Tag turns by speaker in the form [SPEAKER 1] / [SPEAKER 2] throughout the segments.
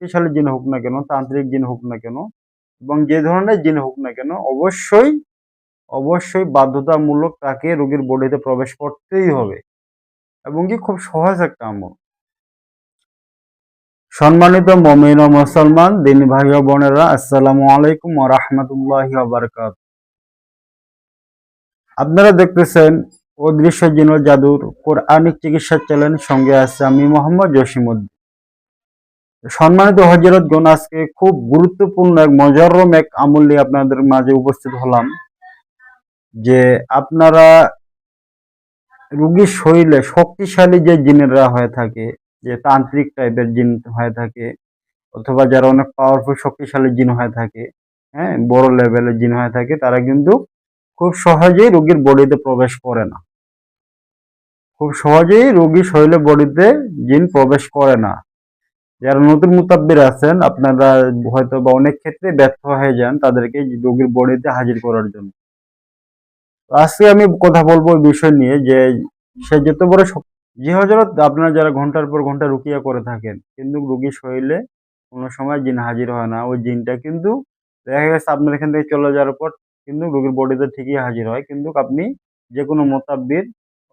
[SPEAKER 1] শক্তিশালী জিন হোক না কেন, তান্ত্রিক জিন হোক না কেন, এবং যে ধরনের জিন হোক না কেন, অবশ্যই অবশ্যই বাধ্যতামূলক তাকে রোগীর বডিতে প্রবেশ করতেই হবে, এবং কি খুব সহজ একটা আমল। সম্মানিত মুমিন ও মুসলমান দিনী ভাই ও বোনেরা, আসসালামু আলাইকুম ওয়া রাহমাতুল্লাহি ওয়া বারাকাতুহু। আপনারা দেখতেছেন অদৃশ্য জিন ও জাদুর কোরআনিক চিকিৎসা চ্যানেল, সঙ্গে আছে আমি মোহাম্মদ জসিমউদ্দিন। সম্মানিত হযরতগণ, আজকে খুব গুরুত্বপূর্ণ এক মজররম এক আমল নিয়ে আপনাদের মাঝে উপস্থিত হলাম, যে আপনারা রোগীর শরীরে শক্তিশালী যে জিনেরা হয়ে থাকে, যে তান্ত্রিক টাইপের জিন হয়ে থাকে, অথবা যারা অনেক পাওয়ারফুল শক্তিশালী জিন হয়ে থাকে, হ্যাঁ, বড় লেভেলের জিন হয়ে থাকে, তারা কিন্তু খুব সহজেই রোগীর বডিতে প্রবেশ করে না। খুব সহজেই রোগীর শরীরে বডিতে জিন প্রবেশ করে না। যারা নতুন মুতাব্বির আছেন, আপনারা হয়তো বা অনেক ক্ষেত্রে ব্যর্থ হয়ে যান তাদেরকে রোগীর বডিতে হাজির করার জন্য। আজকে আমি কথা বলবো এই বিষয় নিয়ে, যে সে যত বড় জি হযরত, আপনারা যারা ঘন্টার পর ঘন্টা রুকিয়া করে থাকেন, কিন্তু রোগীর শরীরে কোনো সময় জিন হাজির হয় না, ওই জিনটা কিন্তু দেখা গেছে আপনার এখান থেকে চলে যাওয়ার পর কিন্তু রোগীর বডিতে ঠিকই হাজির হয়, কিন্তু আপনি যে কোনো মোতাব্বির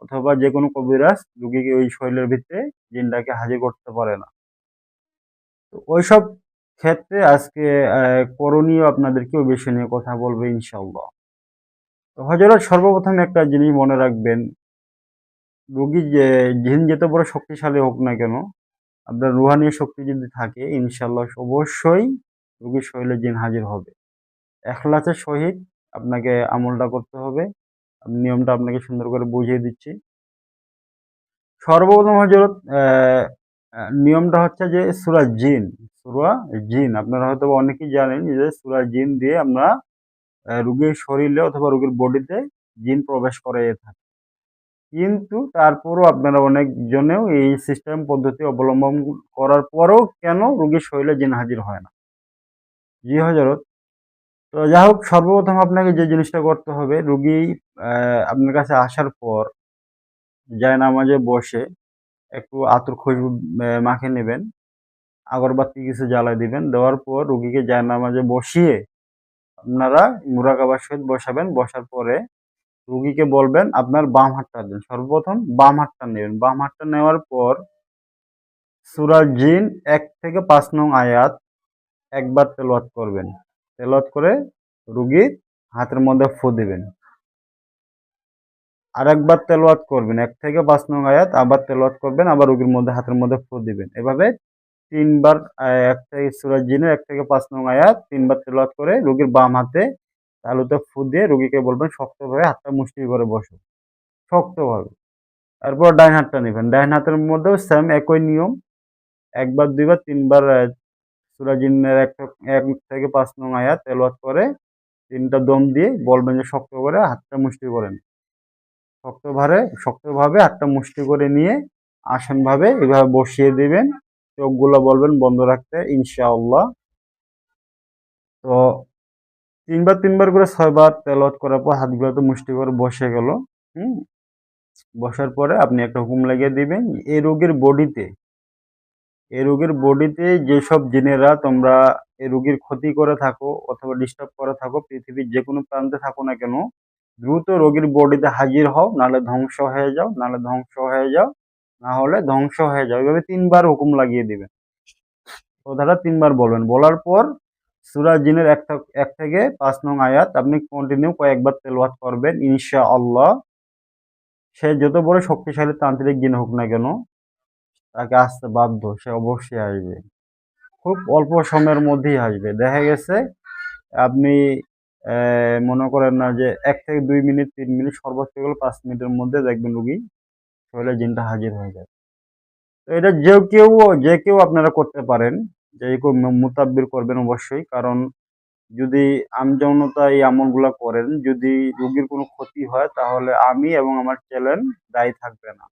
[SPEAKER 1] অথবা যে কোনো কবিরাজ রোগীকে ওই শরীরের ভিতরে জিনটাকে হাজির করতে পারে না। তো ওইসব ক্ষেত্রে আজকে করণীয় আপনাদেরকে ওই বিষয় নিয়ে কথা বলবো ইনশাআল্লাহ। তো হযরত, সর্বপ্রথম একটা জিনিস মনে রাখবেন, রোগী যে জিন যত বড় শক্তিশালী হোক না কেন, আপনার রুহানি শক্তি যদি থাকে, ইনশাআল্লাহ অবশ্যই রোগীর শরীরে জিন হাজির হবে। ইখলাসের সহিত আপনাকে আমলটা করতে হবে। আমি নিয়মটা আপনাকে সুন্দর করে বুঝিয়ে দিচ্ছি। সর্বপ্রথম হযরত, নিয়মটা হচ্ছে যে সূরা জিন, সূরা জিন আপনারা হয়তো অনেকেই জানেন যে সূরা জিন দিয়ে আমরা রোগীর শরীরে অথবা রোগীর বডিতে জিন প্রবেশ করাইয়ে থাকি। কিন্তু তারপরও আপনারা অনেকজনেও এই সিস্টেম পদ্ধতি অবলম্বন করার পরেও কেন রোগীর শরীরে জিন হাজির হয় না? জি হযরত। তো যাই হোক, সর্বপ্রথম আপনাকে যে জিনিসটা করতে হবে, রোগী আপনার কাছে আসার পর জায়নামাজে বসে একটু আতর খুশবু মাখিয়ে নেবেন, আগরবাতি কিছু জ্বালায় দিবেন। দেওয়ার পর রোগীকে জায়নামাজে বসিয়ে আপনারা মুরাকাবার সহিত বসাবেন। বসার পরে রোগীকে বলবেন আপনার বাম হাতটা দেন। সর্বপ্রথম বাম হাতটা নেবেন। বাম হাতটা নেওয়ার পর সূরা জিন ১ থেকে ৫ নং আয়াত একবার তেলাওয়াত করবেন। তেলাওয়াত করে রোগীর হাতের মধ্যে ফু দিবেন। আরেকবার তেলাওয়াত করবেন, ১ থেকে ৫ নং আয়াত আবার তেলাওয়াত করবেন, আবার রোগীর মধ্যে হাতের মধ্যে ফু দিবেন। এভাবে ৩ বার, সূরা জিনের ১ থেকে ৫ নং আয়াত ৩ বার তেলাওয়াত করে রোগীর বাম হাতে তালুতে ফু দিয়ে রোগীকে বলবেন শক্তভাবে হাতটা মুষ্টি করে বসো, শক্তভাবে। এরপর ডাইন হাতটা নিবেন। ডাইন হাতের মধ্যেও সেম একই নিয়ম। ১ বার, ২ বার, ৩ বার সূরা জিনের ১ থেকে ৫ নং আয়াত তেলাওয়াত করে ৩ টা দম দিয়ে বলবেন যে শক্ত করে হাতটা মুষ্টি করেন। শক্তভাবে হাতটা মুষ্টি করে নিয়ে আসনভাবে এভাবে বসিয়ে দিবেন। চোখগুলো বলবেন বন্ধ রাখতে, ইনশাআল্লাহ। তো ৩ বার করে ৬ বার তেলাওয়াত করার পর হাতগুলো তো মুষ্টি করে বসে গেল। হুম? বসার পরে আপনি একটা হুকুম লাগিয়ে দিবেন, এই রোগীর বডিতে যেসব জিনেরা তোমরা এই রোগীর ক্ষতি করে থাকো অথবা ডিস্টার্ব করে থাকো, পৃথিবীর যে কোনো প্রান্তে থাকো না কেন, দ্রুত রোগীর বডিতে হাজির হও, নাহলে ধ্বংস হয়ে যাও, না হলে ধ্বংস হয়ে যাও। এভাবে ৩ বার হুকুম লাগিয়ে দিবেন। কথাটা ৩ বার বলবেন। বলার পর সূরা জিনের ১ থেকে ৫ নং আয়াত আপনি কন্টিনিউ কয়েকবার তেলাওয়াত করবেন, ইনশাআল্লাহ। সে যত বড় শক্তিশালী তান্ত্রিক জিন হোক না কেন, তাকে আসতে বাধ্য, সে অবশ্যই আসবে। খুব অল্প সময়ের মধ্যেই আসবে। দেখা গেছে আপনি মনে করেন না যে ১ থেকে ২ মিনিট, ৩ মিনিট, সর্বোচ্চ গেলে ৫ মিনিটের মধ্যে দেখবেন রোগী শরীরে জিনটা হাজির হয়ে যায়। তো এটা যে কেউ আপনারা করতে পারেন। যে কেউ মুতাব্বির করবেন অবশ্যই। কারণ যদি আমজনতা এই আমলগুলা করেন, যদি রোগীর কোনো ক্ষতি হয়, তাহলে আমি এবং আমার চ্যানেল দায়ী থাকবে না।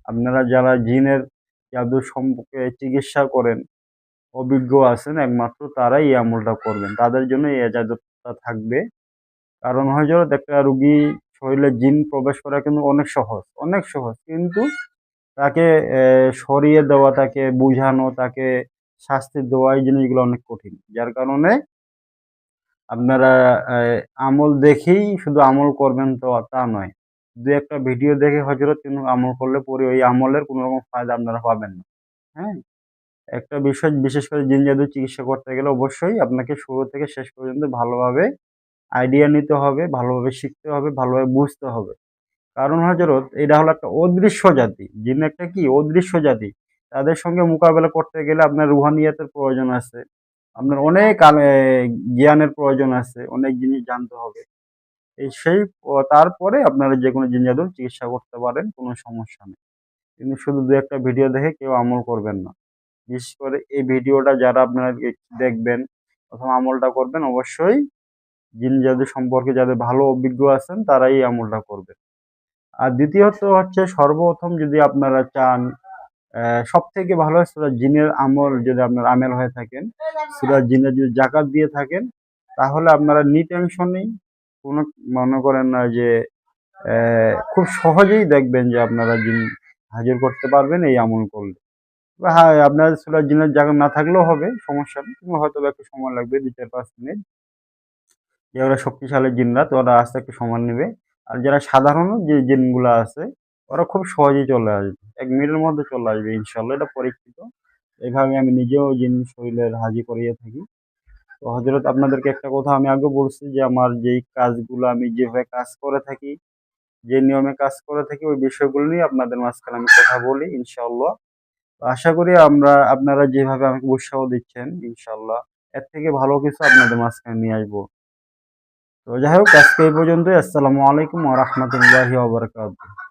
[SPEAKER 1] আপনারা যারা জিনের জাদু সম্পর্কে চিকিৎসা করেন, অভিজ্ঞ আছেন, একমাত্র তারাই এই আমলটা করবেন। তাদের জন্য এই এজাজতটা থাকবে। কারণ হযরত, একটা রোগী শরীরে জিন প্রবেশ করা কিন্তু অনেক সহজ। কিন্তু তাকে সরিয়ে দেওয়া, তাকে বুঝানো, তাকে শাস্তি দেওয়া এই জিনিসগুলো অনেক কঠিন, যার কারণে আপনারা আমল দেখেই শুধু আমল করবেন তো তা নয়। দু একটা ভিডিও দেখে হযরত কিন্তু আমল করলে পরে ওই আমলের কোনো রকম ফায়দা আপনারা পাবেন না। হ্যাঁ? একটা বিষয় বিশেষ করে জিন জাদুর চিকিৎসা করতে গেলে অবশ্যই আপনাকে শুরু থেকে শেষ পর্যন্ত ভালোভাবে আইডিয়া নিতে হবে, ভালোভাবে শিখতে হবে, ভালোভাবে বুঝতে হবে। কারণ হযরত এটা হলো একটা অদৃশ্য জাতি। জিন একটা কি অদৃশ্য জাতি। তাদের সঙ্গে মোকাবেলা করতে গেলে আপনার রুহানিয়াতের প্রয়োজন আছে। আপনার অনেক জ্ঞানের প্রয়োজন আছে, অনেক জিনিস জানতে হবে। তারপরে আপনারা যেকোনো জিন জাদুর চিকিৎসা করতে পারেন, কোনো সমস্যা নেই। কিন্তু শুধু ২-১ টা ভিডিও দেখে কেউ আমল করবেন না। বিশেষ করে এই ভিডিওটা যারা আপনারা দেখবেন অথবা আমলটা করবেন, অবশ্যই জিন জাদু সম্পর্কে যাদের ভালো অভিজ্ঞ আছেন তারাই এই আমলটা করবেন। আর দ্বিতীয়ত হচ্ছে সর্বপ্রথম যদি আপনারা চান সবথেকে ভালো হয় সূরা জিনের আমল যদি আপনার আমেল হয়ে থাকেন, সূরা জিনের যদি যাকাত দিয়ে থাকেন, তাহলে আপনারা টেনশনেই কোনো মনে করেন না যে খুব সহজেই দেখবেন যে আপনারা জিন হাজির করতে পারবেন এই আমল করলে। হ্যাঁ, আপনার সূরা জিনের যাকাত না থাকলেও হবে, সমস্যা নেই। কিন্তু হয়তোবা একটু সময় লাগবে ২-৪-৫ মিনিট। যারা শক্তিশালী জিনরাত ওরা আসতে একটু সময় নেবে। আর যারা সাধারণ যে জিনগুলা আছে ওরা খুব সহজেই চলে আসবে। ১ মিনিটের মধ্যে চলে আসবে ইনশাআল্লাহ, এটা পরীক্ষিত। এভাবে আমি নিজেও জিন শরীরের হাজির করিয়ে থাকি। তো হযরত আপনাদেরকে একটা কথা আমি আগেও বলছি যে আমার যেই কাজগুলো আমি যেভাবে কাজ করে থাকি, যে নিয়মে কাজ করে থাকি ওই বিষয়গুলো নিয়ে আপনাদের মাঝখানে আমি কথা বলি ইনশাআল্লাহ। তো আশা করি আপনারা যেভাবে আমাকে উৎসাহ দিচ্ছেন ইনশাআল্লাহ এর থেকে ভালো কিছু আপনাদের মাঝখানে নিয়ে আসবো। তো যাই হোক আজকে এই পর্যন্তই। আসসালামু আলাইকুম ওয়া রাহমাতুল্লাহি ওয়া বারাকাতুহু।